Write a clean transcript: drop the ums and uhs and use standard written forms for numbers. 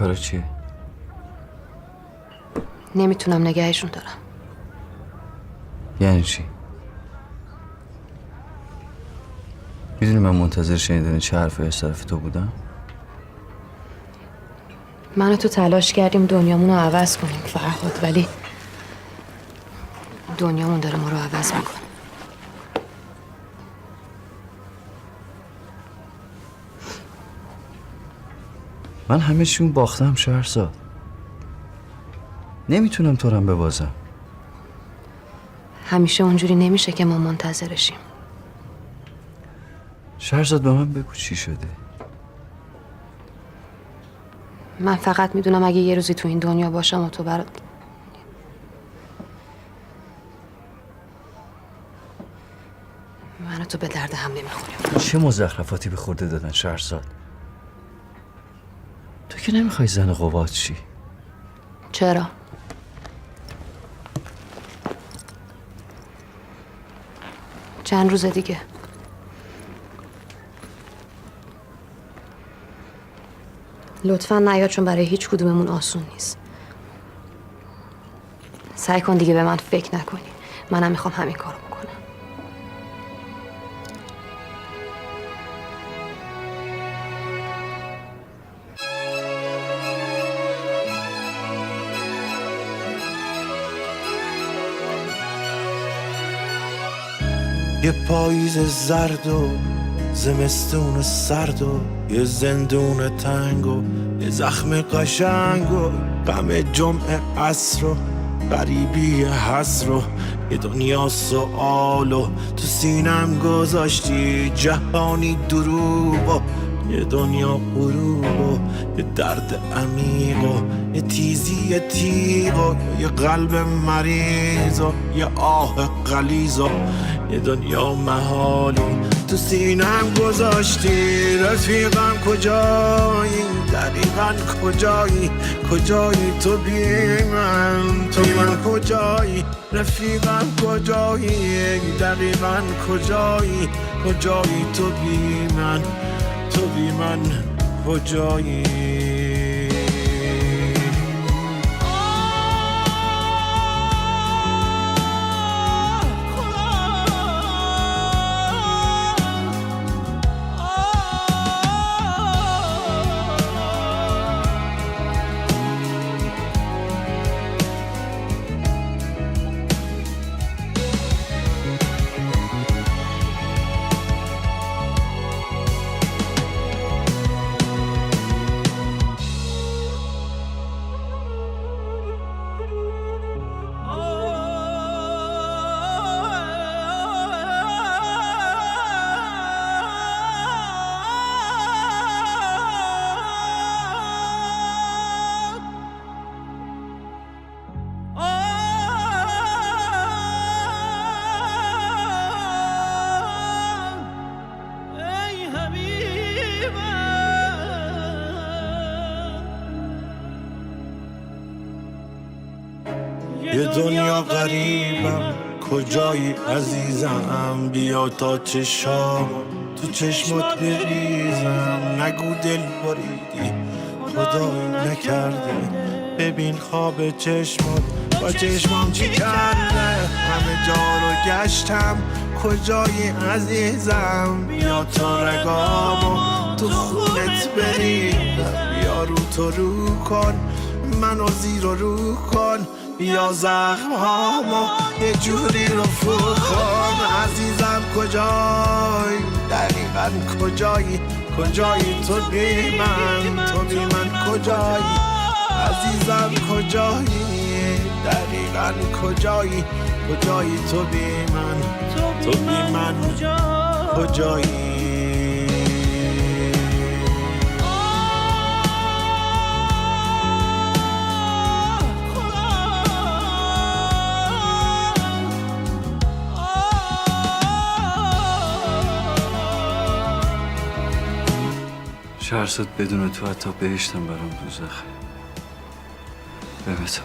کارا چیه؟ نمیتونم نگهشون دارم. یعنی چی؟ میدونی من منتظر شنیدن چه حرفی از طرف تو بودم؟ من و تو تلاش کردیم دنیامون رو عوض کنیم فرهاد، ولی دنیامون داره ما رو عوض میکنه. من همه چیون باختم شهرزاد. نمیتونم تو رم ببازم. همیشه اونجوری نمیشه که ما منتظرشیم. شهرزاد به من بگو چی شده؟ من فقط میدونم اگه یه روزی تو این دنیا باشم و تو برات من و تو به درد هم نمیخوریم. چه مزخرفاتی به خورده دادن شهرزاد؟ تو که نمیخوای زن قباد چی؟ چرا؟ چند روز دیگه لطفاً نیا، چون برای هیچ کدوممون آسون نیست. سعی کن دیگه به من فکر نکنی. منم میخوام همین کارو بکنم. یه پاییز زرد و زمستون سرد و یه زندون تنگ و یه زخم قشنگ و غم جمعه عصر و غریبی حسر و یه دنیا سؤال و تو سینم گذاشتی جهانی دروب و یه دنیا غروب و یه درد عمیق و یه تیزی تیغ و یه قلب مریض و یه آه غلیظ و یه دنیا محالی تو سینم گذاشتی. رفیقم کجایی؟ دقیقاً کجایی؟ کجایی تو بی من؟ تو بی من کجایی؟ رفیقم کجایی؟ دقیقاً کجایی؟ کجایی تو بی من؟ تو بی من کجایی؟ یه دنیا غریبم، کجایی عزیزم؟ بیا تا چشام تو چشمات بریزم. نگو دل بریدی خدایی نکرده، ببین خواب چشمات با چشمام چی کرده. همه جا رو گشتم، کجایی عزیزم؟ بیا تا رگامو تو خونت بریدم. بیا رو تو رو کن، منو زیر و رو کن. بیا زخم هامو یه جوری رفو کن. عزیزم کجایی؟ دقیقاً کجایی؟ کجایی تو بی من؟ تو بی من کجایی؟ عزیزم کجایی؟ دقیقاً کجایی؟ کجایی تو بی من؟ تو بی من کجایی؟ شهرزاد بدون تو حتی بهشتم برام دوزخه. به مثل